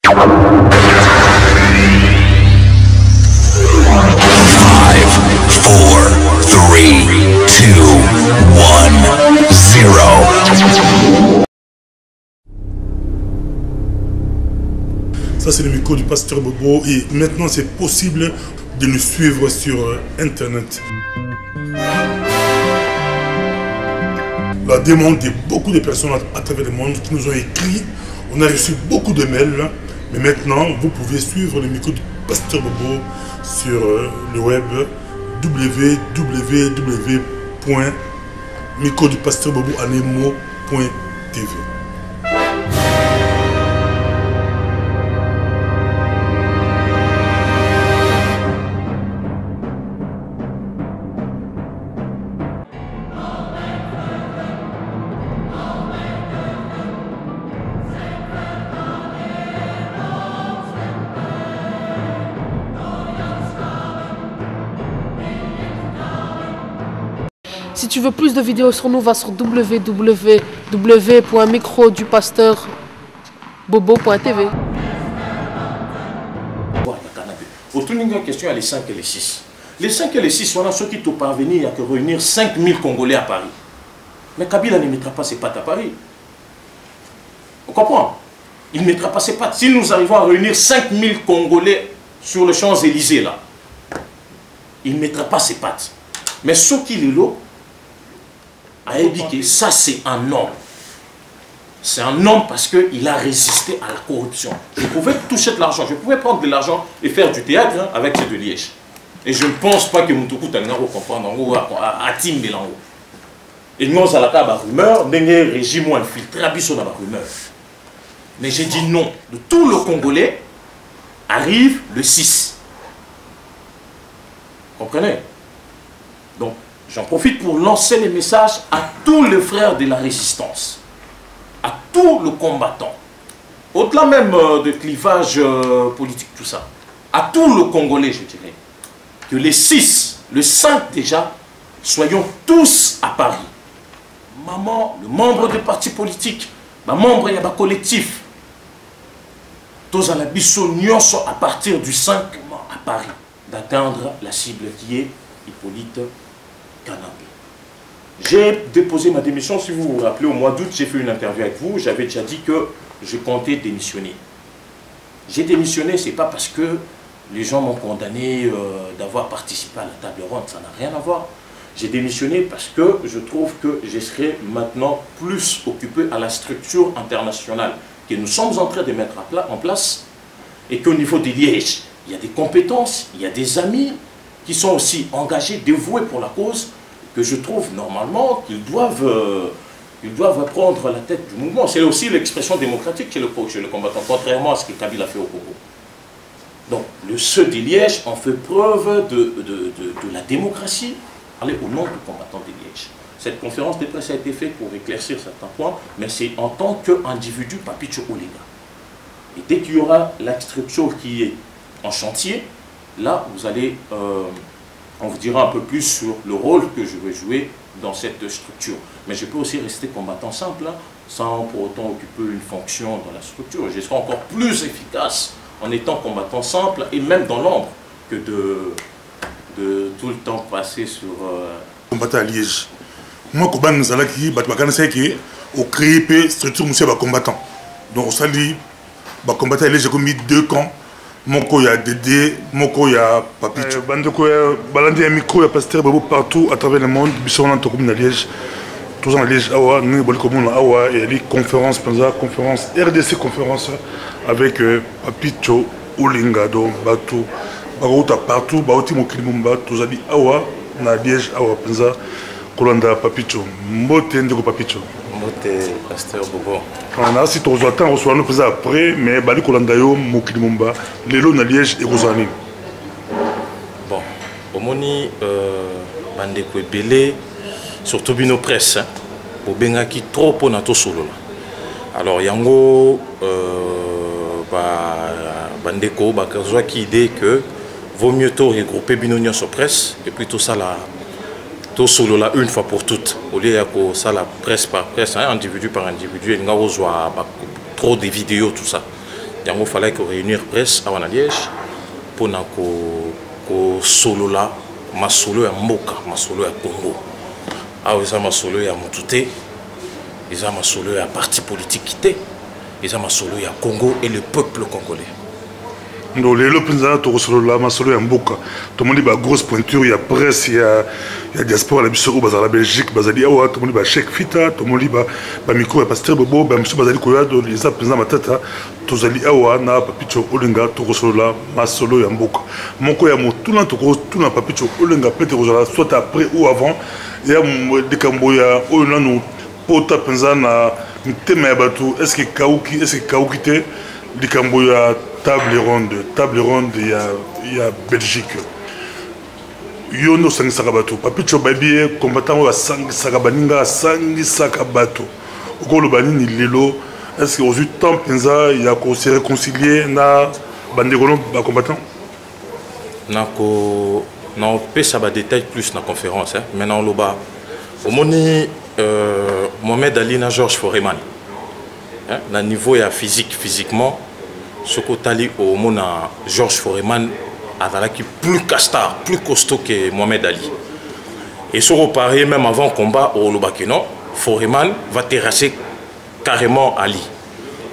Ça, c'est le micro du pasteur Bobo et maintenant c'est possible de nous suivre sur Internet. La demande de beaucoup de personnes à travers le monde qui nous ont écrit, on a reçu beaucoup de mails, mais maintenant vous pouvez suivre le micro du pasteur Bobo sur le web www.microdupasteur-bobo-anemo.tv. Si tu veux plus de vidéos sur nous, va sur www.microdupasteur-bobo.tv. Autour d'une question, il y a les 5 et les 6. Les 5 et les 6 sont là, ceux qui t'ont parvenu à réunir 5000 Congolais à Paris. Mais Kabila ne mettra pas ses pattes à Paris. On comprend? Il ne mettra pas ses pattes. Si nous arrivons à réunir 5000 Congolais sur le Champs-Élysées, là, il ne mettra pas ses pattes. Mais ce qu'il est là, a indiqué, ça c'est un homme. C'est un homme parce qu'il a résisté à la corruption. Je pouvais toucher de l'argent, je pouvais prendre de l'argent et faire du théâtre hein, avec ces de Liège. Et je ne pense pas que Moutoukou Tangaro comprendre à Tim Belango. Et nous allons faire la rumeur, nous avons régime infiltré à Bissot dans la rumeur. Mais j'ai dit non. De tout le Congolais arrive le 6. Comprenez? Donc, j'en profite pour lancer les messages à tous les frères de la résistance, à tous les combattants, au-delà même de clivage politique, tout ça, à tous les Congolais, je dirais, que les 6, le 5 déjà, soyons tous à Paris. Maman, le membre des partis politiques, le membre de collectif, tous à la Bissot à partir du 5 à Paris, d'atteindre la cible qui est Hippolyte Kanambe. J'ai déposé ma démission, si vous vous rappelez, au mois d'août, j'ai fait une interview avec vous, j'avais déjà dit que je comptais démissionner. J'ai démissionné, ce n'est pas parce que les gens m'ont condamné d'avoir participé à la table ronde, ça n'a rien à voir. J'ai démissionné parce que je trouve que je serai maintenant plus occupé à la structure internationale que nous sommes en train de mettre en place et qu'au niveau de Liège, il y a des compétences, il y a des amis qui sont aussi engagés, dévoués pour la cause, que je trouve normalement qu'ils doivent prendre la tête du mouvement. C'est aussi l'expression démocratique chez le combattant, contrairement à ce que Kabila a fait au Congo. Donc, ceux de Liège ont fait preuve de la démocratie, parler au nom du combattant de Liège. Cette conférence de presse a été faite pour éclaircir certains points, mais c'est en tant qu'individu Papicho Olinga. Et dès qu'il y aura la structure qui est en chantier, là, vous allez, on vous dira un peu plus sur le rôle que je vais jouer dans cette structure. Mais je peux aussi rester combattant simple, hein, sans pour autant occuper une fonction dans la structure. Je serai encore plus efficace en étant combattant simple et même dans l'ombre que de tout le temps passer sur... Combattant à Liège. Moi, je suis créé une structure de combattant. Donc, on s'est dit, combattant à Liège, j'ai mis 2 camps. Moko ya Dédé, Moko ya Papicho. Bandeko ya balandi ya micro ya pasteur Bobo partout à travers le monde. Bisson en Tokoum na Liège. Tous en Liège awa, nous boli comme on awa et ali conférence penza conférence RDC conférence avec Papicho Olinga do Batu. Bagouta partout, baouti mokili mumba tous ali awa na Liège awa penza kolanda Papicho. Mbote ndeko Papicho. Mbote pasteur Bobo. Si tu reçois temps, reçois nous après, mais Bali Kolandayo, Mokili Mumba, Lelo na Liège et Rosani. Bon, au moni, Bandeko Ebele, surtout Bino Presse, au Bengaki trop pour Nato Solo. Alors, Yango, Bandeko, Bakazwa qui idée que vaut mieux tout regrouper Bino sur presse et puis tout ça là. Tout solo là une fois pour toutes au lieu de ça la presse par presse hein, individu par individu il y a trop de vidéos tout ça Il fallait réunir presse à Liège pour que solo là, ma solo ya Mboka, ma solo ya Congo. Ah, ils ont ma solo ya Moutouté, ils ont ma solo ya parti politique quitté, ils ont ma solo ya Congo et le peuple congolais. Donc les Lopinzana, tu reçois la masolo ya Mboka. Tout le monde dit bah grosse pointure, il y a presse, il y a diaspora la Bissau, bah la Belgique, bah zali awa, tout le monde dit bah Cheikh Fita, tout le monde dit bah micro, bah Pasteur Bobo, bah monsieur Bazali Koya, les appenza matata, tout zali awa na papicho Olinga, tu reçois la masolo ya Mboka. Mon koya mo tout l'an tu reçois tout l'an papicho Olinga peut te reçois soit après ou avant. Il y a des camboya, Olinga nous pota penzana, thème ya batou, est-ce que Kauki te des camboya table ronde, il y a Belgique. Yono sangi sakabato. Papicho baby combattant wa sangi sakabaninga sangi sakabato. Okolo banini lelo. Est-ce que aujourd'hui temps penza il y a qu'on se réconcilier na bandegono ba combattant? Nako na pesa ba détail plus na conférence hein. Maintenant loba. Au moni Mohamed Ali na Georges Foreman. Hein, na niveau ya physiquement ce côté au monde Georges Foreman qui plus castar, plus costaud que Mohamed Ali. Et ce reparé même avant le combat au Lobakeno, Foreman va terrasser carrément Ali.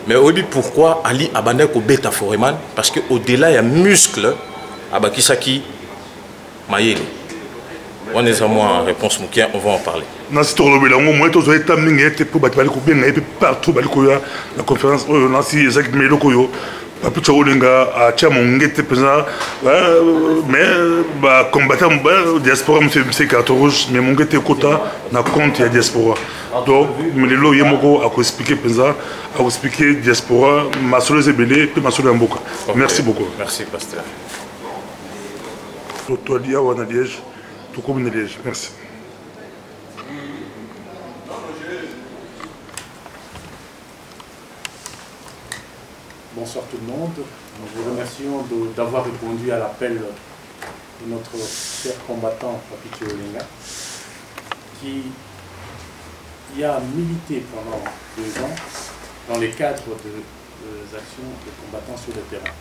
Mais au début pourquoi Ali a bandé au bêta Foreman? Parce qu'au-delà il y a muscle à Bakisaki Mayele. On est à moi en réponse Moukia, on va en parler. Non, si tu as le moment, tu as été pour battre partout, la conférence, si Isaac Melokoyo, Papicho Olinga, à Tchamongete, mais combattant diaspora, c'est carte rouge, mais mon gete quota n'a compte la diaspora. Donc, mais le loyer moko a expliqué Penza, a expliqué diaspora, ma solo zébélé, puis ma solo Mboka. Merci beaucoup. Merci, pasteur. Toi, Lia, on a Liège, tout comme Liège. Merci. Bonsoir tout le monde. Nous vous remercions d'avoir répondu à l'appel de notre cher combattant Papicho Olinga qui a milité pendant 2 ans dans les cadres des actions de combattants sur le terrain.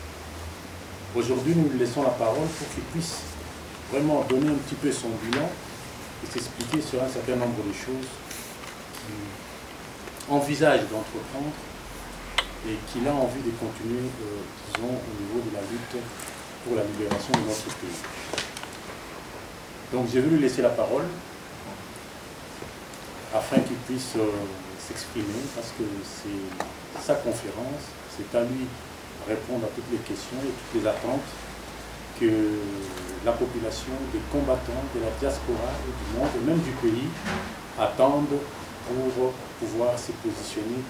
Aujourd'hui, nous lui laissons la parole pour qu'il puisse vraiment donner un petit peu son bilan et s'expliquer sur un certain nombre de choses qu'il envisage d'entreprendre et qu'il a envie de continuer, disons, au niveau de la lutte pour la libération de notre pays. Donc j'ai voulu lui laisser la parole afin qu'il puisse s'exprimer, parce que c'est sa conférence, c'est à lui de répondre à toutes les questions et toutes les attentes que la population, des combattants, de la diaspora et du monde, et même du pays, attendent pour pouvoir se positionner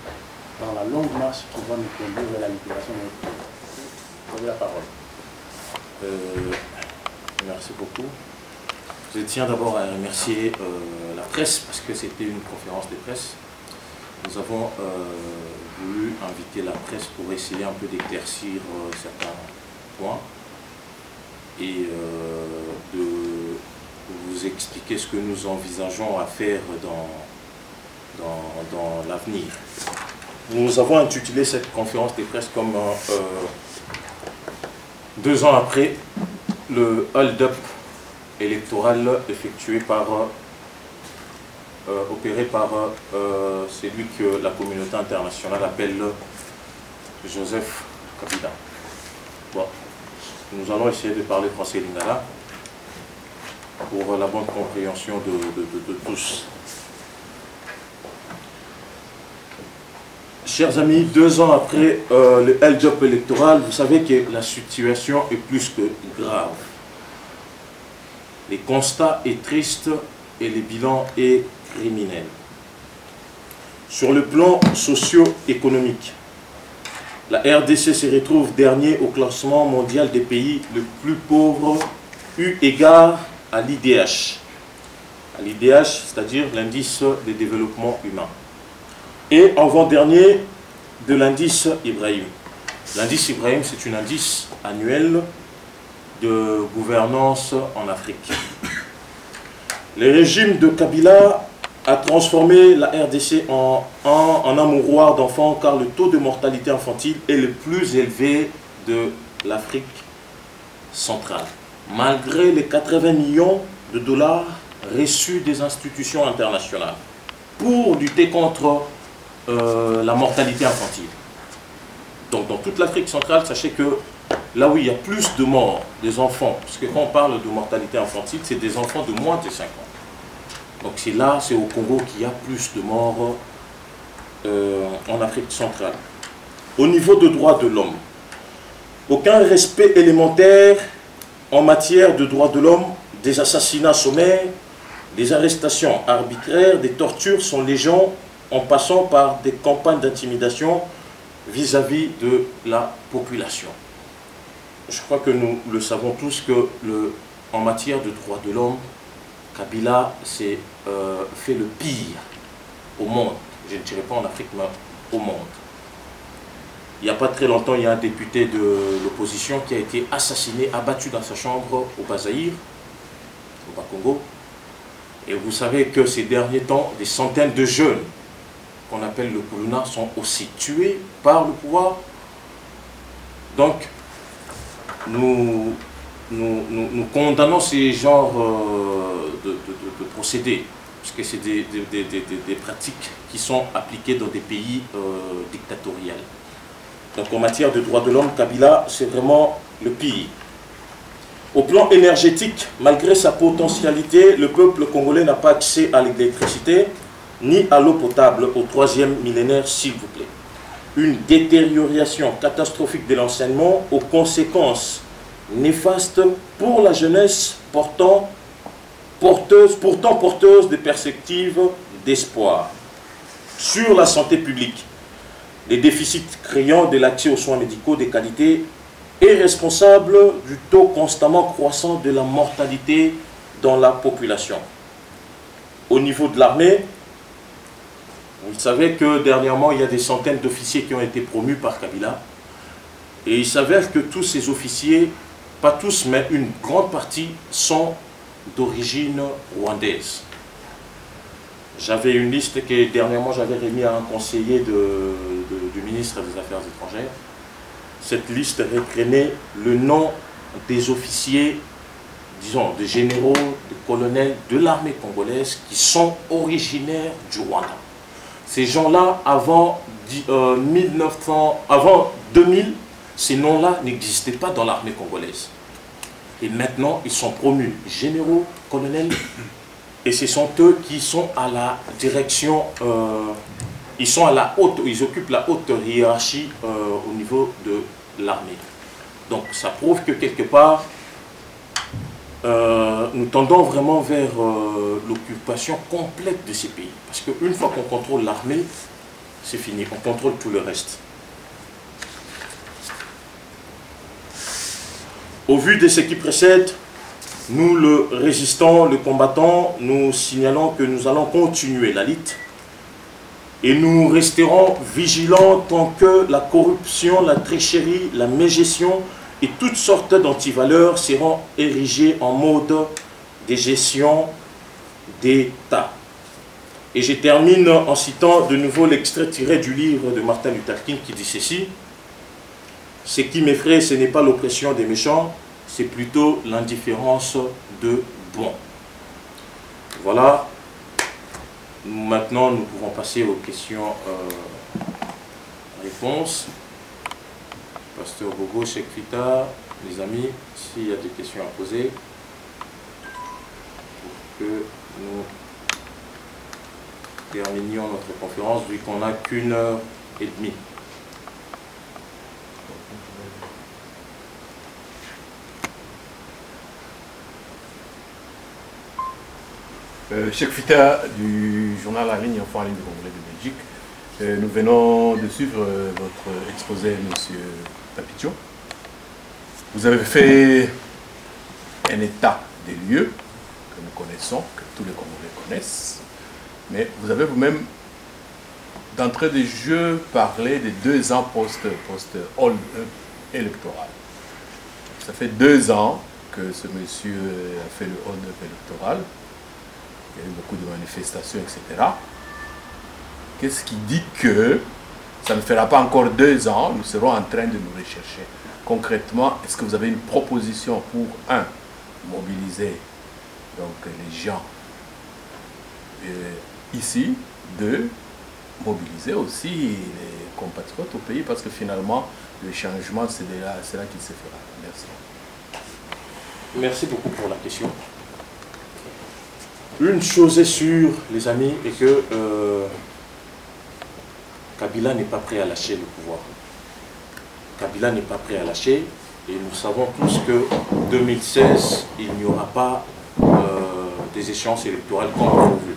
dans la longue marche qui va nous conduire vers la libération de notre pays. Vous avez la parole. Merci beaucoup. Je tiens d'abord à remercier la presse parce que c'était une conférence de presse. Nous avons voulu inviter la presse pour essayer un peu d'éclaircir certains points et de vous expliquer ce que nous envisageons à faire dans l'avenir. Nous avons intitulé cette conférence de presse comme 2 ans après le hold-up électoral effectué par, opéré par celui que la communauté internationale appelle Joseph Kabila. Bon, nous allons essayer de parler français lingala pour la bonne compréhension de tous. Chers amis, 2 ans après le hold-up électoral, vous savez que la situation est plus que grave. Les constats est triste et le bilan est criminel. Sur le plan socio-économique, la RDC se retrouve dernier au classement mondial des pays les plus pauvres eu égard à l'IDH. À l'IDH, c'est-à-dire l'indice de développement humain. Et avant-dernier de l'indice Ibrahim. L'indice Ibrahim, c'est un indice annuel de gouvernance en Afrique. Le régime de Kabila a transformé la RDC en un mouroir d'enfants car le taux de mortalité infantile est le plus élevé de l'Afrique centrale. Malgré les 80 millions de dollars reçus des institutions internationales pour lutter contre la mortalité infantile. Donc dans toute l'Afrique centrale, sachez que là où il y a plus de morts des enfants, parce que quand on parle de mortalité infantile, c'est des enfants de moins de 5 ans. Donc c'est là, c'est au Congo qu'il y a plus de morts en Afrique centrale. Au niveau des droits de l'homme, aucun respect élémentaire en matière de droits de l'homme, des assassinats sommaires, des arrestations arbitraires, des tortures sont légion en passant par des campagnes d'intimidation vis-à-vis de la population. Je crois que nous le savons tous que en matière de droits de l'homme, Kabila s'est fait le pire au monde. Je ne dirais pas en Afrique, mais au monde. Il n'y a pas très longtemps, il y a un député de l'opposition qui a été assassiné, abattu dans sa chambre au Bas-Zaïre, au Bas-Congo. Et vous savez que ces derniers temps, des centaines de jeunes qu'on appelle le Kuluna sont aussi tués par le pouvoir. Donc, nous condamnons ces genres de procédés, parce que c'est des pratiques qui sont appliquées dans des pays dictatoriaux. Donc en matière de droits de l'homme, Kabila, c'est vraiment le pire. Au plan énergétique, malgré sa potentialité, le peuple congolais n'a pas accès à l'électricité ni à l'eau potable au 3e millénaire, s'il vous plaît. Une détérioration catastrophique de l'enseignement aux conséquences néfastes pour la jeunesse pourtant porteuse de perspectives d'espoir. Sur la santé publique, les déficits créant de l'accès aux soins médicaux de qualité est responsable du taux constamment croissant de la mortalité dans la population. Au niveau de l'armée, vous savez que dernièrement, il y a des centaines d'officiers qui ont été promus par Kabila. Et il s'avère que tous ces officiers, pas tous, mais une grande partie, sont d'origine rwandaise. J'avais une liste que dernièrement j'avais remis à un conseiller du ministre des Affaires étrangères. Cette liste reprenait le nom des officiers, disons, des généraux, des colonels de l'armée congolaise qui sont originaires du Rwanda. Ces gens-là, avant 2000, ces noms-là n'existaient pas dans l'armée congolaise. Et maintenant, ils sont promus généraux, colonels, et ce sont eux qui sont à la direction, ils occupent la haute hiérarchie au niveau de l'armée. Donc ça prouve que quelque part, nous tendons vraiment vers l'occupation complète de ces pays. Parce qu'une fois qu'on contrôle l'armée, c'est fini, on contrôle tout le reste. Au vu de ce qui précède, nous, le résistant, le combattant, nous signalons que nous allons continuer la lutte et nous resterons vigilants tant que la corruption, la tricherie, la mégestion et toutes sortes d'antivaleurs seront érigées en mode de gestion d'État. Et je termine en citant de nouveau l'extrait tiré du livre de Martin Luther King qui dit ceci: « Ce qui m'effraie, ce n'est pas l'oppression des méchants, c'est plutôt l'indifférence de bons. » Voilà. Maintenant, nous pouvons passer aux questions-réponses. Pasteur Bogo, Cheikh Fita, les amis, s'il y a des questions à poser, pour que nous terminions notre conférence, vu qu'on n'a qu'1 heure et demie. Cheikh Fita du journal en ligne Enfants en ligne de Congolais de Belgique. Nous venons de suivre votre exposé, M. Papicho. Vous avez fait un état des lieux que nous connaissons, que tous les Congolais connaissent, mais vous avez vous-même, d'entrée de jeu, parlé des 2 ans post-électoral. Ça fait 2 ans que ce monsieur a fait le hold-up électoral. il y a eu beaucoup de manifestations, etc. Qu'est-ce qui dit que ça ne fera pas encore 2 ans, nous serons en train de nous rechercher? Concrètement, est-ce que vous avez une proposition pour, mobiliser donc, les gens ici, 2, mobiliser aussi les compatriotes au pays, parce que finalement, le changement, c'est là qu'il se fera. Merci. Merci beaucoup pour la question. Une chose est sûre, les amis, est que Kabila n'est pas prêt à lâcher le pouvoir. Kabila n'est pas prêt à lâcher, et nous savons tous qu'en 2016, il n'y aura pas des échéances électorales comme prévu.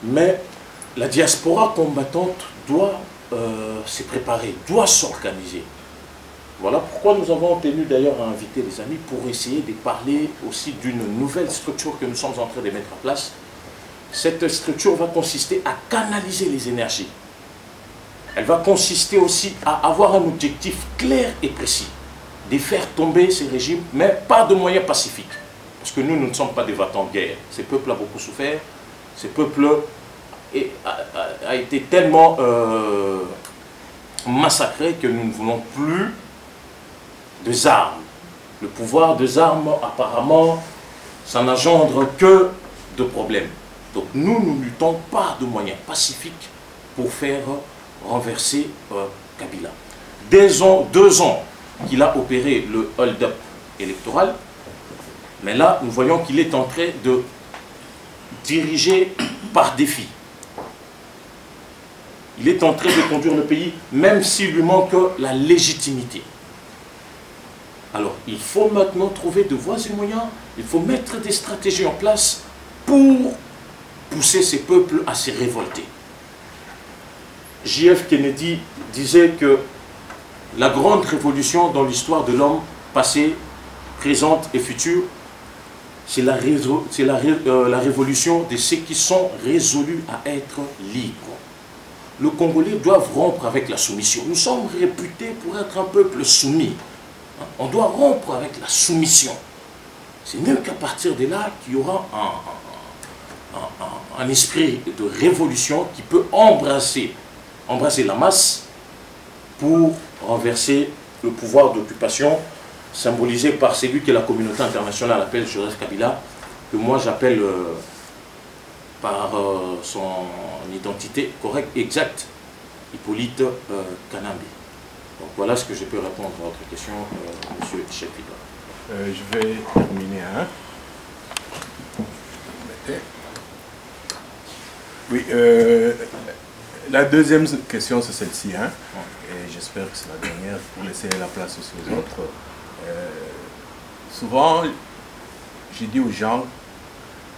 Mais la diaspora combattante doit se préparer, doit s'organiser. Voilà pourquoi nous avons tenu d'ailleurs à inviter les amis pour essayer de parler aussi d'une nouvelle structure que nous sommes en train de mettre en place. Cette structure va consister à canaliser les énergies. Elle va consister aussi à avoir un objectif clair et précis, de faire tomber ces régimes, mais pas de moyens pacifiques. Parce que nous ne sommes pas des va-t-en guerre. Ce peuple a beaucoup souffert. Ce peuple a été tellement massacré que nous ne voulons plus des armes. Le pouvoir des armes, apparemment, ça n'engendre que de problèmes. Donc nous ne luttons pas de moyens pacifiques pour faire renverser Kabila. 2 ans qu'il a opéré le hold-up électoral, mais là, nous voyons qu'il est en train de diriger par défi. Il est en train de conduire le pays, même s'il lui manque la légitimité. Alors, il faut maintenant trouver de voies et moyens, il faut mettre des stratégies en place pour pousser ces peuples à se révolter. J.F. Kennedy disait que la grande révolution dans l'histoire de l'homme, passée, présente et future, c'est la révolution de ceux qui sont résolus à être libres. Les Congolais doivent rompre avec la soumission. Nous sommes réputés pour être un peuple soumis. On doit rompre avec la soumission. C'est même qu'à partir de là qu'il y aura un esprit de révolution qui peut embrasser la masse pour renverser le pouvoir d'occupation symbolisé par celui que la communauté internationale appelle Joseph Kabila, que moi j'appelle par son identité correcte, exacte, Hippolyte Kanambi. Donc voilà ce que je peux répondre à votre question, monsieur Chefida. Je vais terminer. Oui, la deuxième question c'est celle-ci, et j'espère que c'est la dernière pour laisser la place aussi aux autres. Souvent, j'ai dit aux gens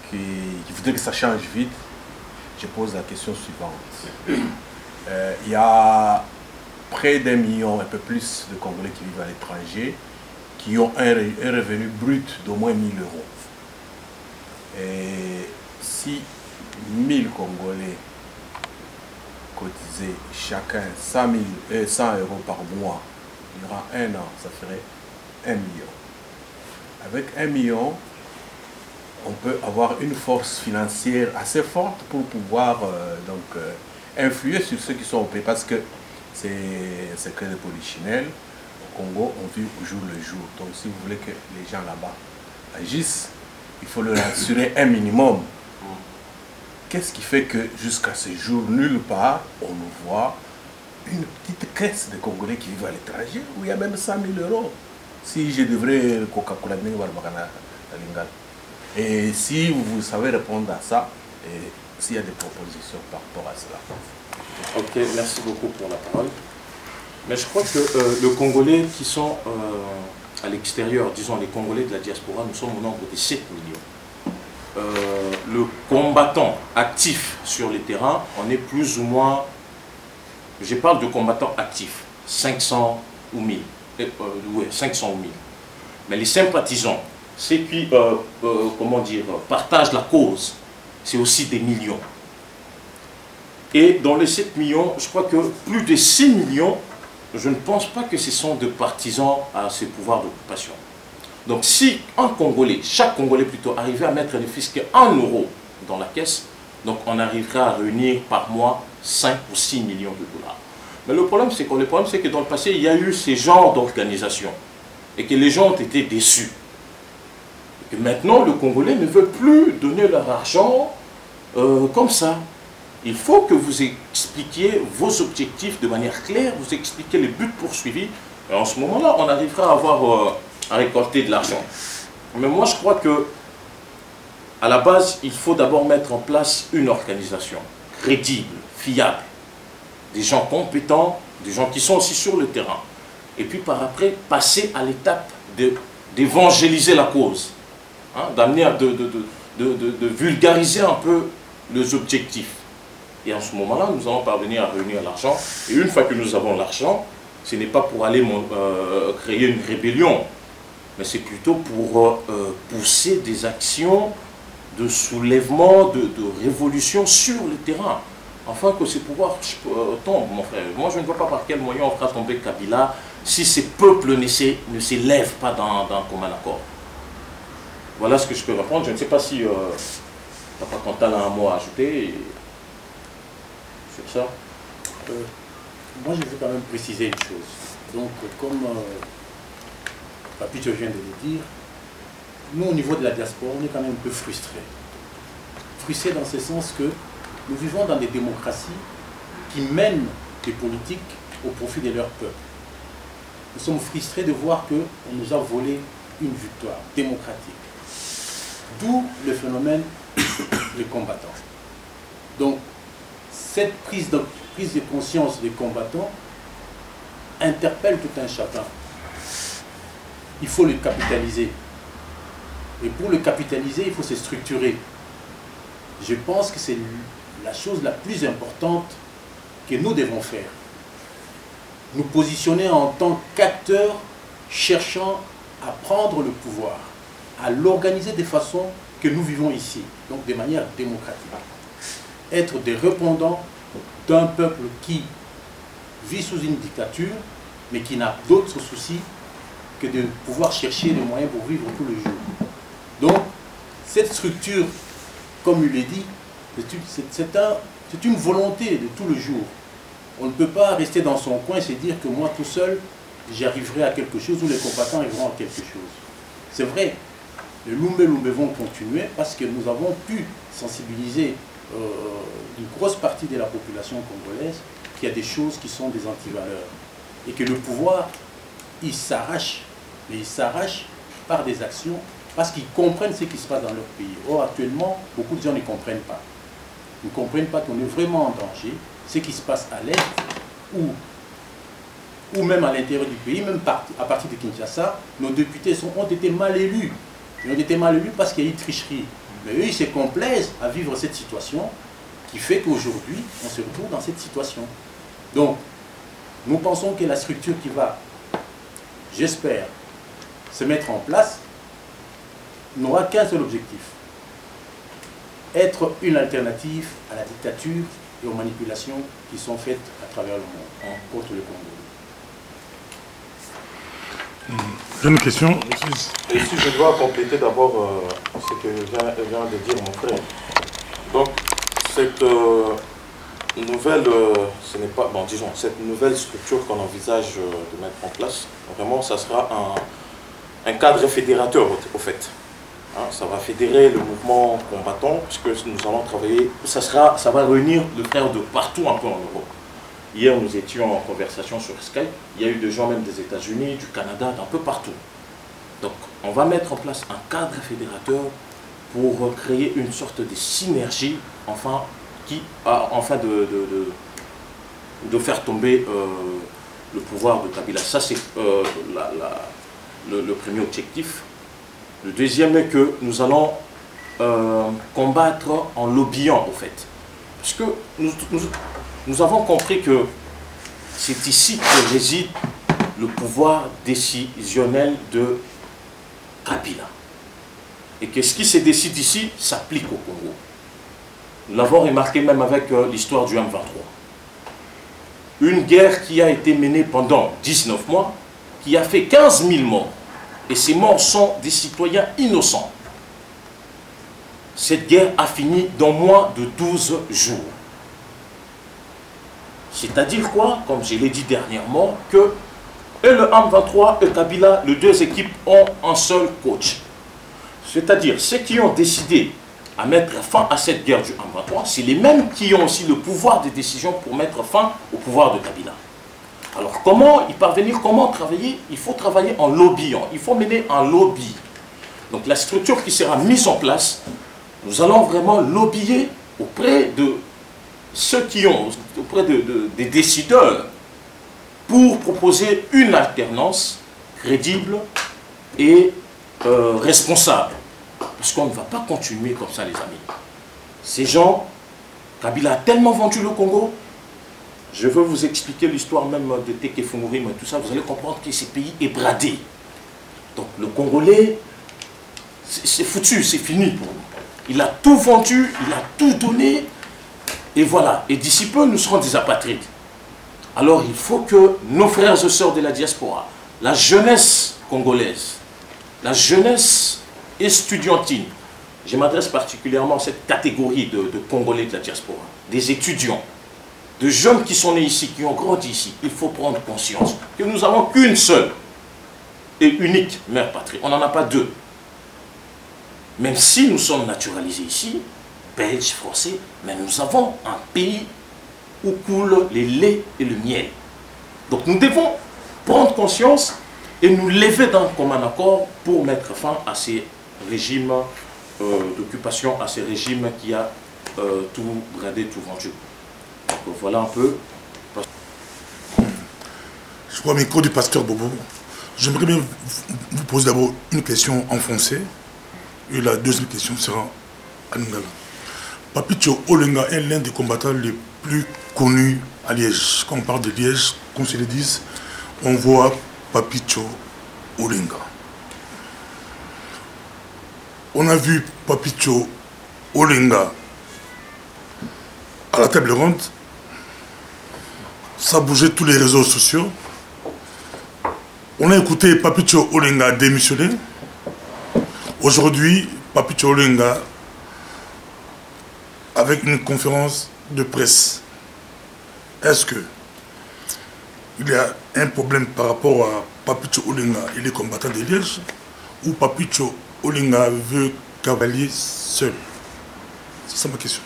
qui voudraient que ça change vite, je pose la question suivante. Il y a près d'1 million, un peu plus de Congolais qui vivent à l'étranger, qui ont un revenu brut d'au moins 1 000 euros. Et si 1000 Congolais cotisaient chacun 100 euros par mois, durant 1 an, ça ferait 1 million. Avec 1 million, on peut avoir une force financière assez forte pour pouvoir influer sur ceux qui sont au pays, parce que c'est un secret de polichinelle. Au Congo, on vit au jour le jour. Donc si vous voulez que les gens là-bas agissent, il faut leur assurer un minimum. Qu'est-ce qui fait que jusqu'à ce jour, nulle part, on nous voit une petite caisse de Congolais qui vivent à l'étranger, où il y a même 100 000 euros. Si je devrais Coca-Cola, et si vous savez répondre à ça, et s'il y a des propositions par rapport à cela. Ok, merci beaucoup pour la parole. Mais je crois que les Congolais qui sont à l'extérieur, disons les Congolais de la diaspora, nous sommes au nombre de 7 millions. Le combattant actif sur les terrains, on est plus ou moins, je parle de combattants actifs, 500 ou 1000. Oui, 500 ou 1000. Mais les sympathisants, ceux qui comment dire, partagent la cause, c'est aussi des millions. Et dans les 7 millions, je crois que plus de 6 millions, je ne pense pas que ce sont des partisans à ce pouvoir d'occupation. Donc si un Congolais, chaque Congolais plutôt, arrivait à mettre ne fût-ce qu'1 euro dans la caisse, donc on arriverait à réunir par mois 5 ou 6 millions de dollars. Mais le problème, c'est que dans le passé, il y a eu ces genres d'organisations et que les gens ont été déçus. Et que maintenant, le Congolais ne veut plus donner leur argent comme ça. Il faut que vous expliquiez vos objectifs de manière claire, vous expliquez les buts poursuivis. Et en ce moment-là, on arrivera à récolter de l'argent. Mais moi, je crois que à la base, il faut d'abord mettre en place une organisation crédible, fiable, des gens compétents, des gens qui sont aussi sur le terrain. Et puis par après, passer à l'étape d'évangéliser la cause, hein, d'amener de vulgariser un peu les objectifs. Et en ce moment-là, nous allons parvenir à réunir l'argent. Et une fois que nous avons l'argent, ce n'est pas pour aller créer une rébellion, mais c'est plutôt pour pousser des actions de soulèvement, de révolution sur le terrain, afin que ces pouvoirs tombent, mon frère. Moi, je ne vois pas par quel moyen on fera tomber Kabila si ces peuples ne s'élèvent pas d'un commun accord. Voilà ce que je peux répondre. Je ne sais pas si Papa Cantal a un mot à ajouter sur ça. Moi, je veux quand même préciser une chose. Donc, comme Papito vient de le dire, nous, au niveau de la diaspora, on est quand même un peu frustrés. Frustrés dans ce sens que nous vivons dans des démocraties qui mènent des politiques au profit de leur peuple. Nous sommes frustrés de voir qu'on nous a volé une victoire démocratique. D'où le phénomène des combattants. Donc, cette prise de conscience des combattants interpelle tout un chacun. Il faut le capitaliser. Et pour le capitaliser, il faut se structurer. Je pense que c'est la chose la plus importante que nous devons faire. Nous positionner en tant qu'acteurs cherchant à prendre le pouvoir, à l'organiser de façon que nous vivons ici, donc de manière démocratique. Être des répondants d'un peuple qui vit sous une dictature, mais qui n'a d'autres soucis que de pouvoir chercher les moyens pour vivre tous les jours. Donc, cette structure, comme il l'a dit, c'est une volonté de tout le jour. On ne peut pas rester dans son coin et se dire que moi tout seul, j'arriverai à quelque chose ou les combattants arriveront à quelque chose. C'est vrai, les Lumbe vont continuer parce que nous avons pu sensibiliser une grosse partie de la population congolaise qu'il y a des choses qui sont des antivaleurs. Et que le pouvoir, il s'arrache, mais il s'arrache par des actions parce qu'ils comprennent ce qui se passe dans leur pays. Or, actuellement, beaucoup de gens ne comprennent pas. Ils ne comprennent pas qu'on est vraiment en danger. Ce qui se passe à l'Est ou même à l'intérieur du pays, même à partir de Kinshasa, nos députés ont été mal élus. Ils ont été mal élus parce qu'il y a eu tricherie. Mais eux, ils se complaisent à vivre cette situation qui fait qu'aujourd'hui, on se retrouve dans cette situation. Donc, nous pensons que la structure qui va, j'espère, se mettre en place, n'aura qu'un seul objectif. Être une alternative à la dictature et aux manipulations qui sont faites à travers le monde contre le Congo. J'ai une question. Et si je dois compléter d'abord ce que vient de dire mon frère. Donc, cette nouvelle, ce n'est pas, bon, disons, cette nouvelle structure qu'on envisage de mettre en place, vraiment, ça sera un cadre fédérateur, au fait. Hein, ça va fédérer le mouvement combattant, puisque nous allons travailler, ça va réunir le frère de partout un peu en Europe. Hier, nous étions en conversation sur Skype, il y a eu des gens même des États-Unis, du Canada, d'un peu partout. Donc, on va mettre en place un cadre fédérateur pour créer une sorte de synergie, enfin de faire tomber le pouvoir de Kabila. Ça, c'est le premier objectif. Le deuxième est que nous allons combattre en lobbyant, au fait. Parce que nous avons compris que c'est ici que réside le pouvoir décisionnel de Kabila. Et que ce qui se décide ici s'applique au Congo. Nous l'avons remarqué même avec l'histoire du M23. Une guerre qui a été menée pendant 19 mois, qui a fait 15 000 morts. Et ces morts sont des citoyens innocents. Cette guerre a fini dans moins de 12 jours. C'est-à-dire quoi? Comme je l'ai dit dernièrement, que et le M23 et Kabila, les deux équipes ont un seul coach. C'est-à-dire, ceux qui ont décidé à mettre fin à cette guerre du M23, c'est les mêmes qui ont aussi le pouvoir de décision pour mettre fin au pouvoir de Kabila. Alors, comment y parvenir, comment travailler? Il faut travailler en lobbyant, il faut mener un lobby. Donc, la structure qui sera mise en place, nous allons vraiment lobbyer auprès de ceux qui ont, auprès des décideurs, pour proposer une alternance crédible et responsable. Parce qu'on ne va pas continuer comme ça, les amis. Ces gens, Kabila a tellement vendu le Congo. Je veux vous expliquer l'histoire même de Teke Fumurim et tout ça. Vous allez comprendre que ce pays est bradé. Donc le Congolais, c'est foutu, c'est fini pour nous. Il a tout vendu, il a tout donné. Et voilà. Et d'ici peu, nous serons des apatrides. Alors il faut que nos frères et sœurs de la diaspora, la jeunesse congolaise, la jeunesse estudiantine, je m'adresse particulièrement à cette catégorie de Congolais de la diaspora, des étudiants, de jeunes qui sont nés ici, qui ont grandi ici. Il faut prendre conscience que nous n'avons qu'une seule et unique mère patrie. On n'en a pas deux. Même si nous sommes naturalisés ici, belges, français, mais nous avons un pays où coulent les laits et le miel. Donc nous devons prendre conscience et nous lever d'un commun accord pour mettre fin à ces régimes d'occupation, à ces régimes qui a tout bradé, tout vendu. Donc voilà un peu. Je vois mes cours du pasteur Bobo. J'aimerais bien vous poser d'abord une question en français et la deuxième question sera en lingala. Papito Olenga est l'un des combattants les plus connus à Liège. Quand on parle de Liège, comme se le disent, on voit Papito Olenga. On a vu Papito Olenga à la table ronde. Ça bougeait tous les réseaux sociaux. On a écouté Papito Olenga démissionner. Aujourd'hui, Papito Olenga, avec une conférence de presse, est-ce que il y a un problème par rapport à Papito Olenga et les combattants de Liège, ou Papito Olenga veut cavalier seul? C'est ça ma question.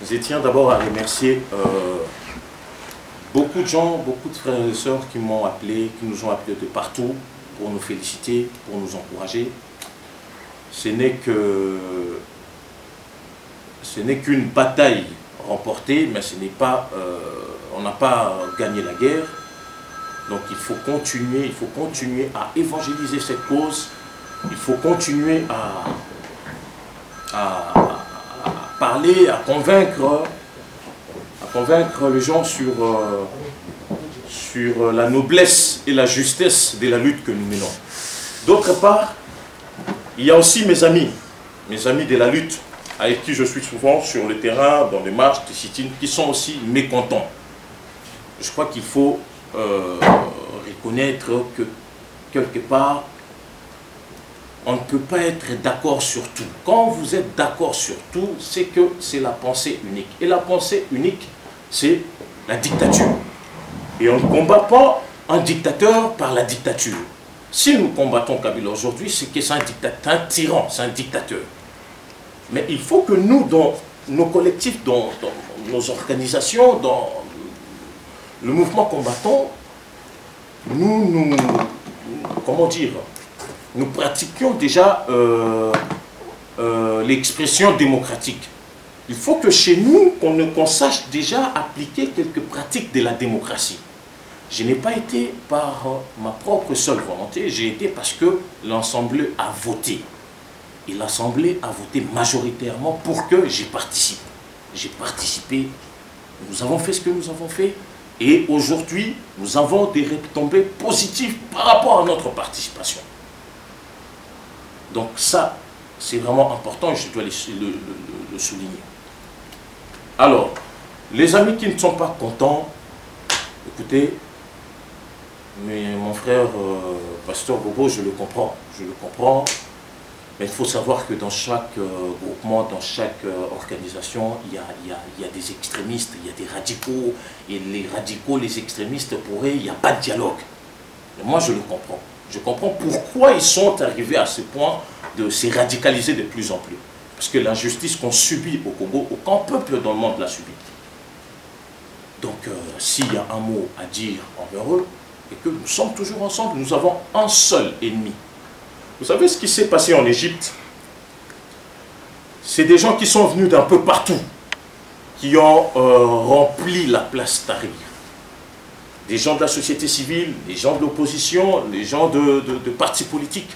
Je tiens d'abord à remercier beaucoup de gens, beaucoup de frères et sœurs qui m'ont appelé, qui nous ont appelés de partout pour nous féliciter, pour nous encourager. Ce n'est qu'une bataille remportée, mais ce n'est pas, on n'a pas gagné la guerre. Donc il faut continuer à évangéliser cette cause. Il faut continuer à parler, à convaincre les gens sur la noblesse et la justesse de la lutte que nous menons. D'autre part, il y a aussi mes amis de la lutte, avec qui je suis souvent sur le terrain, dans les marches, des sit-ins, qui sont aussi mécontents. Je crois qu'il faut reconnaître que, quelque part, on ne peut pas être d'accord sur tout. Quand vous êtes d'accord sur tout, c'est que c'est la pensée unique. Et la pensée unique, c'est la dictature. Et on ne combat pas un dictateur par la dictature. Si nous combattons Kabila aujourd'hui, c'est que c'est un tyran, c'est un dictateur. Mais il faut que nous, dans nos collectifs, dans nos organisations, dans le mouvement combattant, comment dire, nous pratiquions déjà l'expression démocratique. Il faut que chez nous, qu'on sache déjà appliquer quelques pratiques de la démocratie. Je n'ai pas été par ma propre seule volonté, j'ai été parce que l'Assemblée a voté. Et l'Assemblée a voté majoritairement pour que j'y participe. J'ai participé, nous avons fait ce que nous avons fait, et aujourd'hui, nous avons des retombées positives par rapport à notre participation. Donc ça, c'est vraiment important et je dois le souligner. Alors, les amis qui ne sont pas contents, écoutez, mais mon frère, Pasteur Bobo, je le comprends. Je le comprends. Mais il faut savoir que dans chaque groupement, dans chaque organisation, il y a des extrémistes, il y a des radicaux. Et les radicaux, les extrémistes, pour eux, il n'y a pas de dialogue. Et moi, je le comprends. Je comprends pourquoi ils sont arrivés à ce point de se radicaliser de plus en plus. Parce que l'injustice qu'on subit au Congo, aucun peuple dans le monde l'a subi. Donc, s'il y a un mot à dire envers eux, et que nous sommes toujours ensemble, nous avons un seul ennemi. Vous savez ce qui s'est passé en Égypte? C'est des gens qui sont venus d'un peu partout, qui ont rempli la place Tahrir. Des gens de la société civile, des gens de l'opposition, des gens de partis politiques.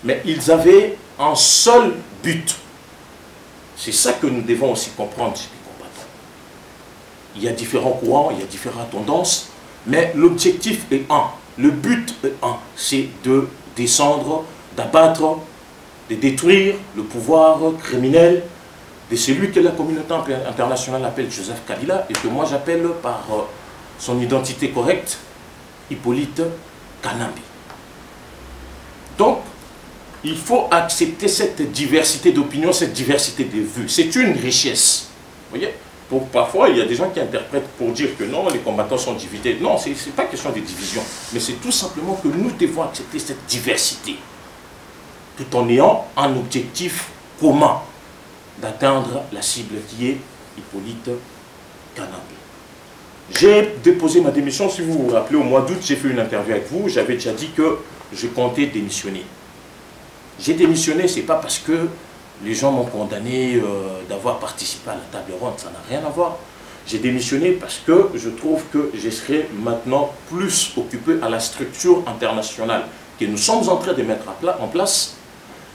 Mais ils avaient un seul but. C'est ça que nous devons aussi comprendre chez les combattants. Il y a différents courants, il y a différentes tendances, mais l'objectif est un. Le but est un, c'est de descendre, d'abattre, de détruire le pouvoir criminel de celui que la communauté internationale appelle Joseph Kabila et que moi j'appelle par son identité correcte, Hippolyte Kanambi. Donc, il faut accepter cette diversité d'opinions, cette diversité de vues. C'est une richesse. Vous voyez, parfois, il y a des gens qui interprètent pour dire que non, les combattants sont dividés. Non, ce n'est pas question de division. Mais c'est tout simplement que nous devons accepter cette diversité. Tout en ayant un objectif commun d'atteindre la cible qui est Hippolyte Kanambi. J'ai déposé ma démission, si vous vous rappelez, au mois d'août, j'ai fait une interview avec vous, j'avais déjà dit que je comptais démissionner. J'ai démissionné, ce n'est pas parce que les gens m'ont condamné d'avoir participé à la table ronde, ça n'a rien à voir. J'ai démissionné parce que je trouve que je serai maintenant plus occupé à la structure internationale que nous sommes en train de mettre en place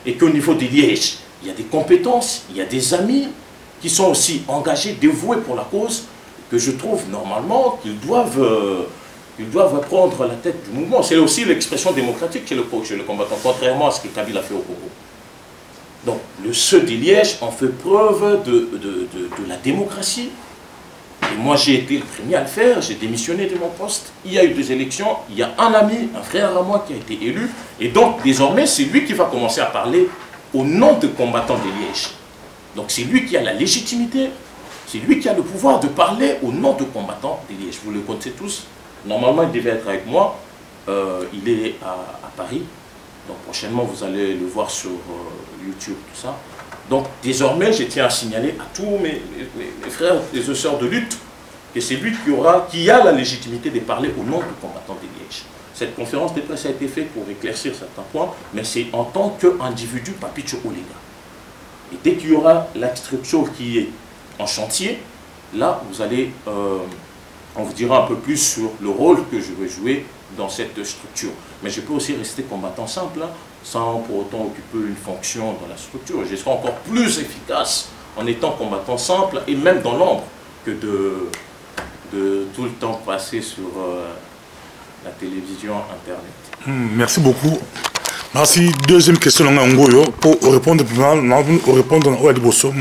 et qu'au niveau des Liège, il y a des compétences, il y a des amis qui sont aussi engagés, dévoués pour la cause, que je trouve normalement qu'ils doivent prendre la tête du mouvement. C'est aussi l'expression démocratique chez le combattant, contrairement à ce que Kabila a fait au Congo. Donc, ceux des Liège ont fait preuve de la démocratie. Et moi, j'ai été le premier à le faire, j'ai démissionné de mon poste. Il y a eu des élections, il y a un ami, un frère à moi qui a été élu. Et donc, désormais, c'est lui qui va commencer à parler au nom des combattants des Liège. Donc, c'est lui qui a la légitimité, c'est lui qui a le pouvoir de parler au nom des combattants des Liège. Vous le connaissez tous. Normalement, il devait être avec moi. Il est à Paris. Donc, prochainement, vous allez le voir sur YouTube, tout ça. Donc, désormais, je tiens à signaler à tous mes frères et sœurs de lutte que c'est lui qui a la légitimité de parler au nom du combattant des Liège. Cette conférence de presse a été faite pour éclaircir certains points, mais c'est en tant qu'individu Papicho Olega. Et dès qu'il y aura la structure qui est en chantier, là, vous allez, on vous dira un peu plus sur le rôle que je vais jouer dans cette structure. Mais je peux aussi rester combattant simple, hein, sans pour autant occuper une fonction dans la structure. Je serai encore plus efficace en étant combattant simple et même dans l'ombre que de tout le temps passer sur la télévision, Internet. Merci beaucoup. Merci. Deuxième question, pour répondre à Adiboso.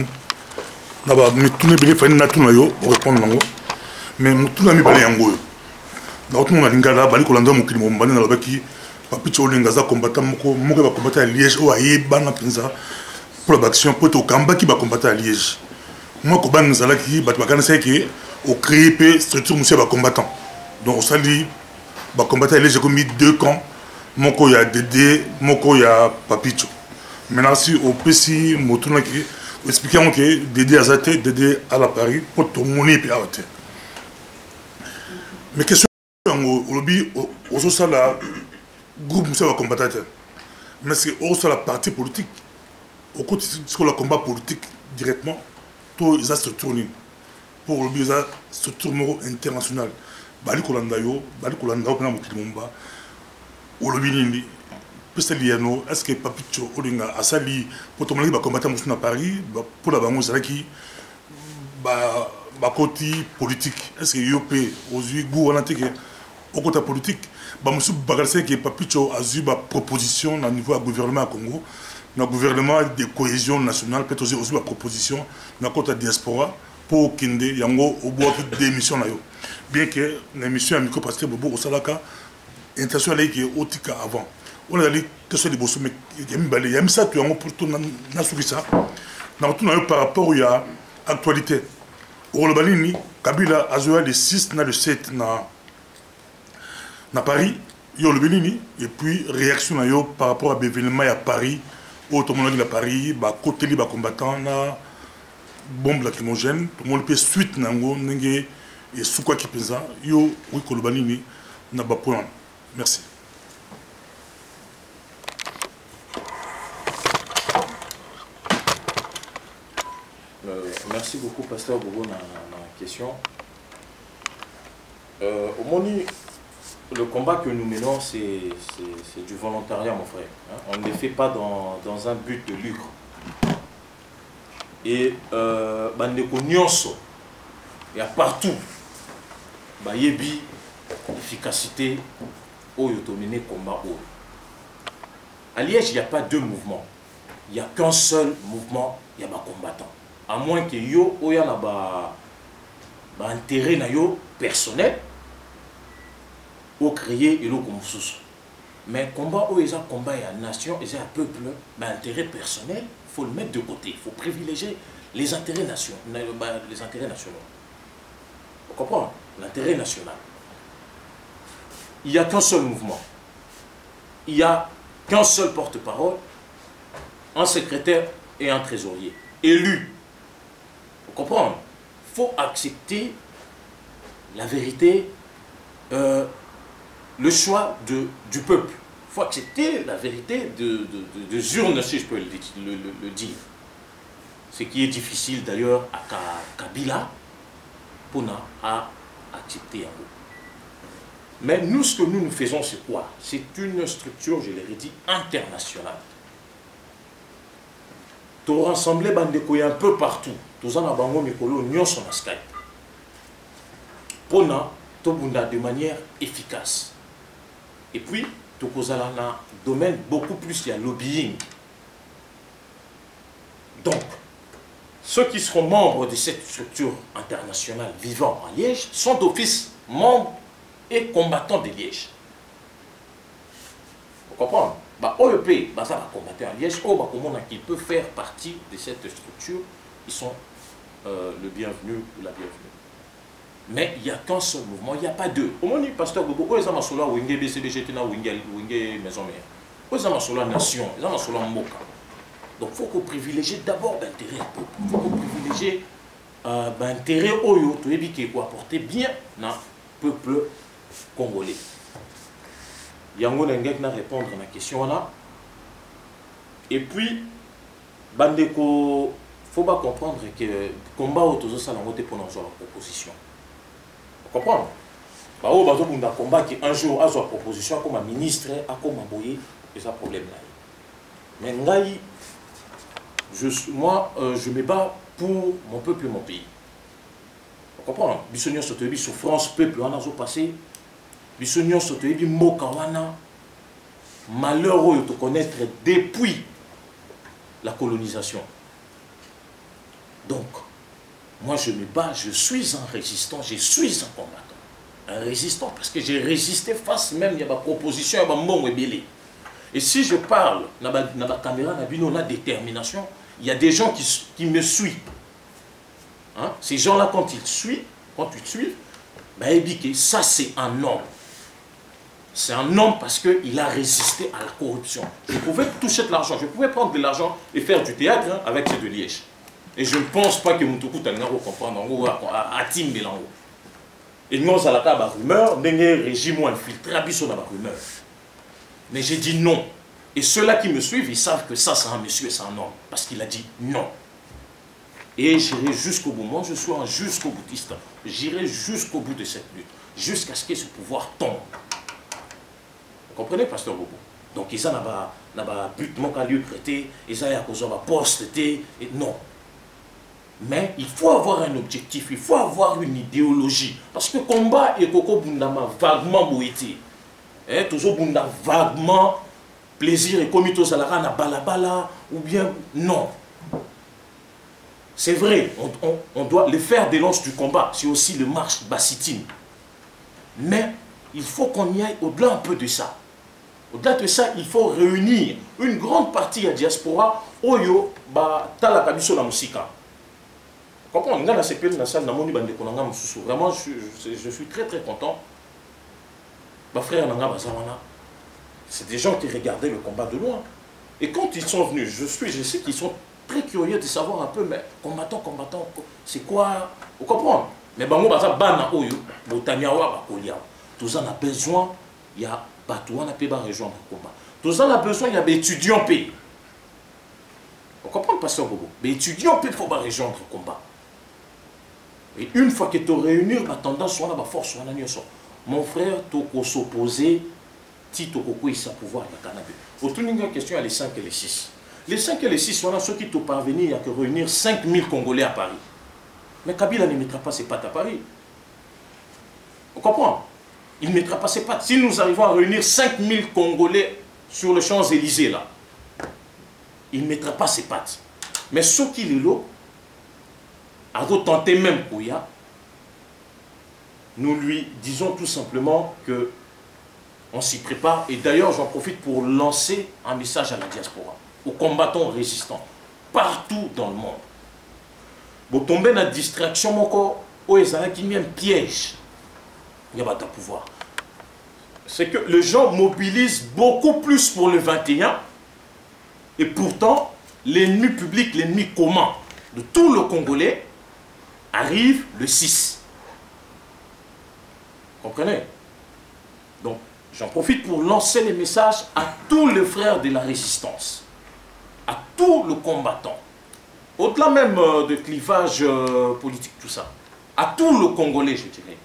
Mais tout le monde répondre. Mais tout le monde donc tout le monde a bali kolanda mukili mombani na lobaki Papicho Olenga za combattant moko ba combattant à Liège o ayeba na penza pour l'action pour to kamba ki ba combattant à Liège moi ko ban nzala ki ba bakana c'est que au créer pe structure monsieur ba combattant donc on sali ba combattant à Liège comme deux camps moko ya Dédé moko ya Papicho maintenant si au PC motuna ki expliquons que Dédé azate Dédé à la Paris pour to moni pe out mais question aujourd'hui, on a la groupe de combattants. Mais c'est aussi la partie politique. Au côté de la combat politique directement, tout les structures pour le la structure internationale. Bali Kolandayo, Bali Kolandayo, Pena Mukilumba, Olobini, Pesteliano, est-ce que Papicho Olinga a sali pour tout le monde combattre à Paris, pour la banque qui côté politique, est-ce que Yopé, aux yeux gouvernementaux, au côté politique, monsieur Bagarse qui est Papicho a eu une proposition au niveau du gouvernement à Congo, le gouvernement de cohésion nationale, peut-être aussi une proposition dans le côté diaspora pour Kinde, Yango, au bout de démission. Bien que l'émission à micro-pasteur Bobo au Salaka, intention allait que otika avant on a dit que ce des bosses mais il y a ça tu as pour tout na souki ça na tout par rapport il y a actualité au Lobalini Kabila a joué le 6 na le 7 na Paris yo le Belini et puis réaction na yo par rapport à l'événement à Paris au tout le monde à Paris ba côté li ba combattant na bombe lacrymogène tout le monde peut suite nango ndenge et sous quoi qui pensa yo oui ko le Belini na ba point merci. Merci beaucoup Pasteur Bobo dans la question. Au Moni, le combat que nous menons, c'est du volontariat, mon frère. Hein? On ne le fait pas dans un but de lucre. Et bandeko nyonso, il y a partout, yebi efficacité au yotomine combat. À Liège, il n'y a pas deux mouvements. Il n'y a qu'un seul mouvement, il y a des combattants. À moins que yo oya na ba intérêt na yo personnel au créer et le comme sous. Mais combat où ils ont combat à nation et à peuple, intérêt personnel, faut le mettre de côté. Il faut privilégier les intérêts nationaux. Les intérêts nationaux. Vous comprenez? L'intérêt national. Il n'y a qu'un seul mouvement. Il n'y a qu'un seul porte-parole, un secrétaire et un trésorier. Élu. Vous comprenez? Il faut accepter la vérité, le choix du peuple. Il faut accepter la vérité des urnes, si je peux le dire. Ce qui est difficile d'ailleurs à Kabila, pour à accepter. Mais nous, ce que nous faisons, c'est quoi? C'est une structure, je l'ai dit, internationale. Tu rassembles bandeko un peu partout. Tous en abango mikolo nyon son Skype. Pona to bunda de manière efficace. Et puis tu kozala na domaine beaucoup plus il y a lobbying. Donc ceux qui seront membres de cette structure internationale vivant à Liège sont d'office membres et combattants de Liège. Vous comprenez? OEP, ça va combattre à Liège, qui peut faire partie de cette structure, ils sont le bienvenu ou la bienvenue. Mais il n'y a qu'un seul mouvement, il n'y a pas deux. Au moment où pasteur Bobo, où est-ce que vous avez BCBGT, où est-ce que maison mère, où est-ce que vous avez nation, où est-ce que vous avez moka. Donc il faut qu'on privilégie d'abord l'intérêt. Il faut qu'on privilégie l'intérêt oyo, qui peut apporter bien dans le peuple congolais. Yango Nengek n'a répondre à la question là. Et puis, bandeko, faut pas comprendre que le combat autour de ça, on pour nous la proposition. Vous comprenez? Bah, on va dire combat qui un jour a sa proposition comme un ministre, comme un boyer, et ça problème là. Mais moi, je me bats pour mon peuple et mon pays. Vous comprenez? Bissonnion Sotobi, souffrance, peuple, on a passé. Bissonnion Sotobi, Mokawana, malheureux de connaître depuis la colonisation. Donc, moi je me bats, je suis un résistant, je suis un combattant. Un résistant parce que j'ai résisté face même à ma proposition, à mon ébélé. Et si je parle, dans la caméra, on a détermination, il y a des gens qui me suivent. Hein? Ces gens-là, quand tu te suivent, ça c'est un homme. C'est un homme parce qu'il a résisté à la corruption. Je pouvais toucher de l'argent, je pouvais prendre de l'argent et faire du théâtre hein, avec ces de Liège. Et je ne pense pas que Moutoukou Tangaro comprenne à Tim Belango. Et nous, à la table, rumeur, nous régime infiltré, dans la rumeur. Mais j'ai dit non. Et ceux-là qui me suivent, ils savent que ça, c'est un monsieur, c'est un homme. Parce qu'il a dit non. Et j'irai jusqu'au bout. Moi, je suis un jusqu'au boutiste. J'irai jusqu'au bout de cette lutte. Jusqu'à ce que ce pouvoir tombe. Vous comprenez, pasteur Bobo? Donc, ils n'ont pas but, mon lieu prêté, ils n'ont pas poste, non. Mais il faut avoir un objectif, il faut avoir une idéologie. Parce que le combat est vaguement bouété. Toujours vaguement plaisir et comme il salara na balabala ou bien non. C'est vrai, on doit le faire dénonce du combat, c'est aussi le marche bassitine. Mais il faut qu'on y aille au-delà un peu de ça. Au-delà de ça, il faut réunir une grande partie de la diaspora oyo ba tala kabiso la musika. Comprends, on a la CPL na salle na moni bande konanga mususu. Vraiment je suis très content. Ma frère nanga bazawana. C'est des gens qui regardaient le combat de loin. Et quand ils sont venus, je sais qu'ils sont très curieux de savoir un peu, mais combattant, c'est quoi? Vous comprenez? Mais bango baza bana oyo, botaniawa bakolia. Tous en a besoin, il y a batouana pe ba rejoindre le combat. Tous en a besoin, il y a des étudiants pe. Vous comprenez, pasteur Bobo? Les étudiants pe faut ba rejoindre le combat. Et une fois que tu réunis, la tendance soit la force soit la mon frère, tu s'opposer, tu peux sa pouvoir la cannabis. Autour d'une question, il y a les 5 et les 6. Les 5 et les 6 sont ceux qui t'ont parvenu, il y a que réunir 5000 Congolais à Paris. Mais Kabila ne mettra pas ses pattes à Paris. Vous comprenez? Il ne mettra pas ses pattes. Si nous arrivons à réunir 5000 Congolais sur le Champs-Élysées, là, il ne mettra pas ses pattes. Mais ceux qui les l'ont, à tenter même Kouya, nous lui disons tout simplement que on s'y prépare. Et d'ailleurs, j'en profite pour lancer un message à la diaspora, aux combattants résistants, partout dans le monde. Vous tombez dans la distraction, où ils ont mis un piège. Il n'y a pas de pouvoir. C'est que les gens mobilisent beaucoup plus pour le 21. Et pourtant, l'ennemi public, l'ennemi commun de tout le Congolais arrive le 6. Comprenez? Donc, j'en profite pour lancer les messages à tous les frères de la résistance, à tous les combattants, au-delà même de clivage politique, tout ça, à tous les Congolais, je dirais,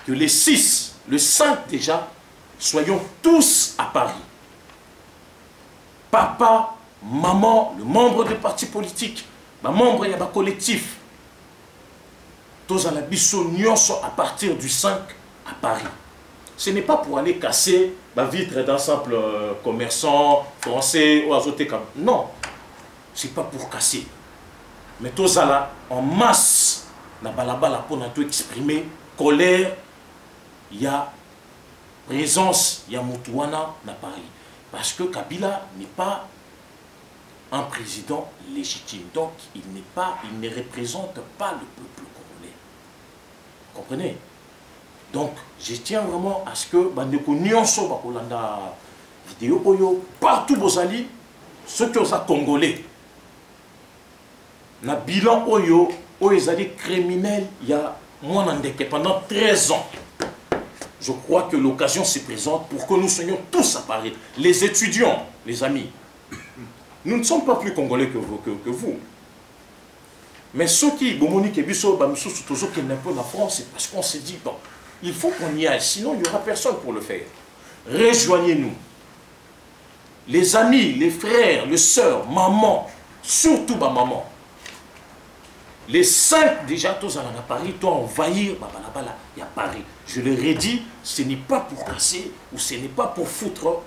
que les 6, le 5 déjà, soyons tous à Paris. Papa, maman, le membre des partis politiques, le membre du collectif, tous à la bisso à partir du 5 à Paris. Ce n'est pas pour aller casser la vitre d'un simple commerçant français ou azoté comme. Non, ce n'est pas pour casser. Mais tous à la en masse, na balabala pour nous exprimer colère, il y a présence, il y a Moutouana à Paris. Parce que Kabila n'est pas un président légitime. Donc, il ne représente pas le peuple congolais. Vous comprenez? Donc, je tiens vraiment à ce que Bandeko Nyonso Bakolanda vidéo Oyo, partout Bozali, ceux qui sont congolais, na bilan Oyo, Oyezali criminel, il y a moins d'endeke pendant 13 ans. Je crois que l'occasion se présente pour que nous soyons tous à Paris. Les étudiants, les amis, nous ne sommes pas plus congolais que vous. Mais ceux qui, Bomonique et Bissot, toujours qui n'est pas la France, c'est parce qu'on s'est dit, bon, il faut qu'on y aille, sinon il n'y aura personne pour le faire. Rejoignez-nous. Les amis, les frères, les sœurs, maman, surtout ma maman. Les 5 déjà, tous à Paris, toi envahir, il y a Paris. Je leur ai dit, ce n'est pas pour casser ou ce n'est pas pour foutre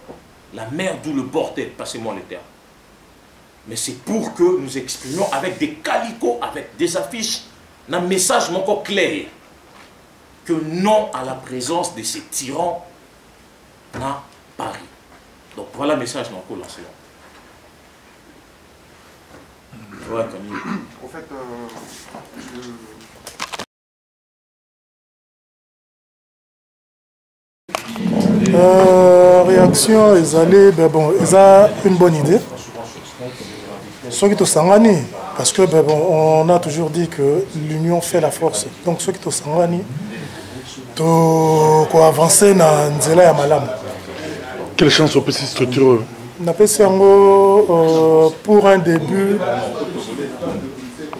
la merde ou le bordel, passez-moi le terme. Mais c'est pour que nous exprimions avec des calicots, avec des affiches, un message encore clair. Que non à la présence de ces tyrans à Paris. Donc voilà le message qu'on a lancé. Ouais, en fait, réaction, ils allaient, ben bon, ils ont une bonne idée. Ceux qui sont sangani, parce que ben bon, on a toujours dit que l'union fait la force. Donc ceux qui sont sangani, pour avancer dans Nzela ya Malam. Quelle chance on peut se structurer? On appelle ça pour un début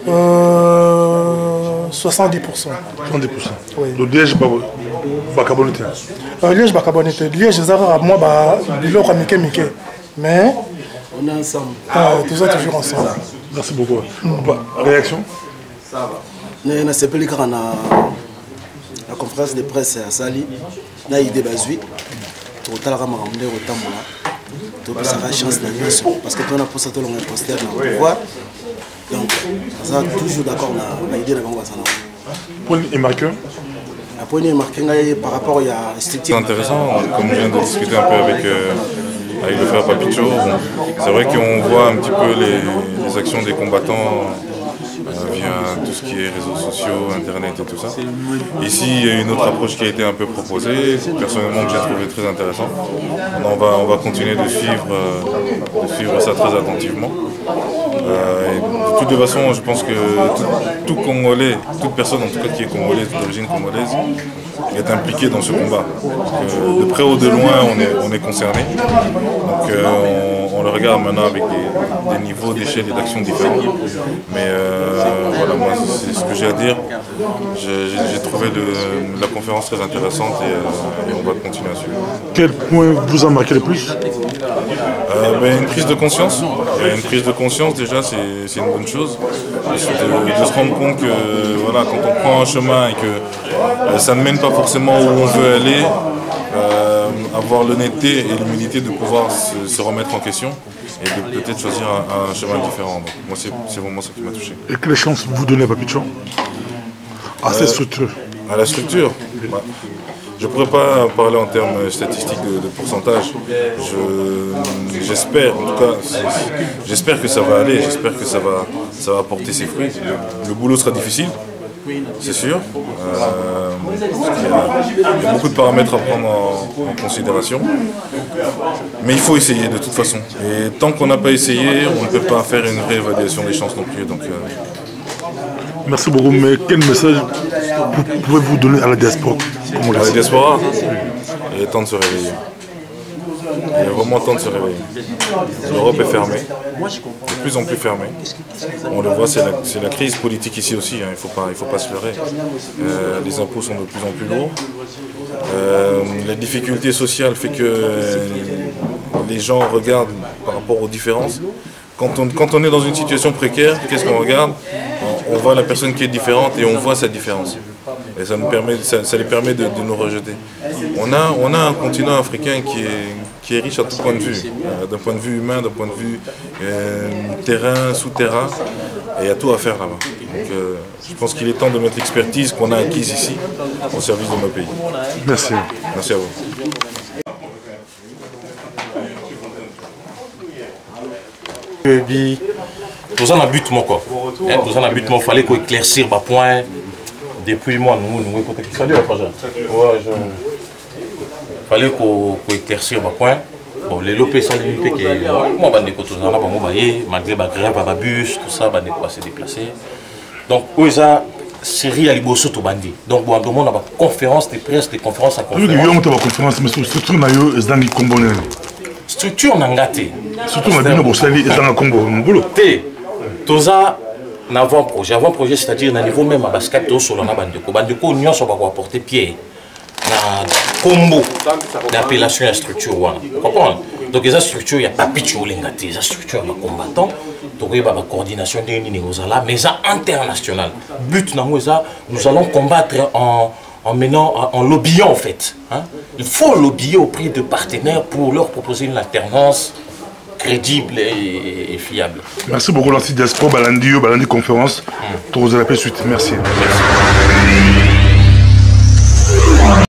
70%. 70%. Oui. Le Liège, Bakabonité. Liège, Bakabonité. Liège, moi, Mike. Mais on est ensemble. Tout ça toujours ensemble. Merci beaucoup. Réaction? Ça va. On a séparé la conférence de presse à Sali. On a idée basui. Tout à l'heure, on a ramené au temps. Ça a chance d'agir parce que on a posé tout le monde poster dans le pouvoir. Donc, ça toujours d'accord. On a idée de Paul et marqueur. par rapport à c'est intéressant, comme je viens de discuter un peu avec le frère Papicho. C'est vrai qu'on voit un petit peu les actions des combattants via tout ce qui est réseaux sociaux, internet et tout ça. Ici, il y a une autre approche qui a été un peu proposée, personnellement que j'ai trouvé très intéressant. On va continuer de suivre ça très attentivement. De toute façon, je pense que tout Congolais, toute personne en tout cas qui est congolaise, d'origine congolaise, est impliqué dans ce combat. De près ou de loin, on est concerné. Donc on le regarde maintenant avec des niveaux d'échelle et d'action différents. Mais voilà, moi c'est ce que j'ai à dire. J'ai trouvé la conférence très intéressante et on va continuer à suivre. Quel point vous a marqué le plus? Une prise de conscience. Une prise de conscience déjà c'est une bonne chose. De se rendre compte que voilà, quand on prend un chemin et que ça ne mène pas forcément où on veut aller, avoir l'honnêteté et l'humilité de pouvoir se remettre en question et de peut-être choisir un chemin différent. Donc, moi c'est vraiment ça qui m'a touché. Et quelle chance vous donnez à Papicho à cette structure? À la structure, je ne pourrais pas parler en termes statistiques de pourcentage. J'espère, en tout cas, j'espère que ça va aller, j'espère que ça va porter ses fruits. Le boulot sera difficile, c'est sûr. Il y a beaucoup de paramètres à prendre en considération. Mais il faut essayer de toute façon. Et tant qu'on n'a pas essayé, on ne peut pas faire une réévaluation des chances non plus. Donc, merci beaucoup, mais quel message pouvez-vous donner à la diaspora? À la diaspora, il est temps de se réveiller. Il est vraiment temps de se réveiller. L'Europe est fermée, de plus en plus fermée. On le voit, c'est la crise politique ici aussi, hein. Il faut pas se leurrer. Les impôts sont de plus en plus lourds. La difficulté sociale fait que les gens regardent par rapport aux différences. Quand on est dans une situation précaire, qu'est-ce qu'on regarde? On voit la personne qui est différente et on voit sa différence. Et ça les permet de nous rejeter. On a un continent africain qui est riche à tout point de vue. D'un point de vue humain, d'un point de vue terrain, souterrain. Et il y a tout à faire là-bas. Donc je pense qu'il est temps de mettre l'expertise qu'on a acquise ici au service de nos pays. Merci. Merci à vous. Tout ça, but mon quoi. Tout ça, but mon fallait qu'on éclaircir ma point depuis moi nous côté qui salut fallait qu'on éclaircir ma point. Bon les lopés sont limités que moi bande ko tout ça là bon malgré la grève à bus tout ça bande ko se déplacer. Donc ça série à liboso to bandi. Donc bon on a conférence de presse, des conférences à conférence. Oui, on a conférence mais structure na yo ezangi Congo nene. Structure nangate. Surtout na bino bosali ezanga Congo ngolo. Té toza avant projet, c'est-à-dire au niveau même à basket sur la bandeko. Bandeko union soit pas apporter pied na combo d'appellation à structure vous comprenez? Donc les structures il y a Papicho lengate, les structures de combattants, donc il y a la coordination des négociations mais ça international. But nous allons combattre en lobbyant en fait. Hein? Il faut lobbyer auprès de partenaires pour leur proposer une alternance crédible et fiable. Merci beaucoup, Lancy Diaspora, Balandi conférence. Merci.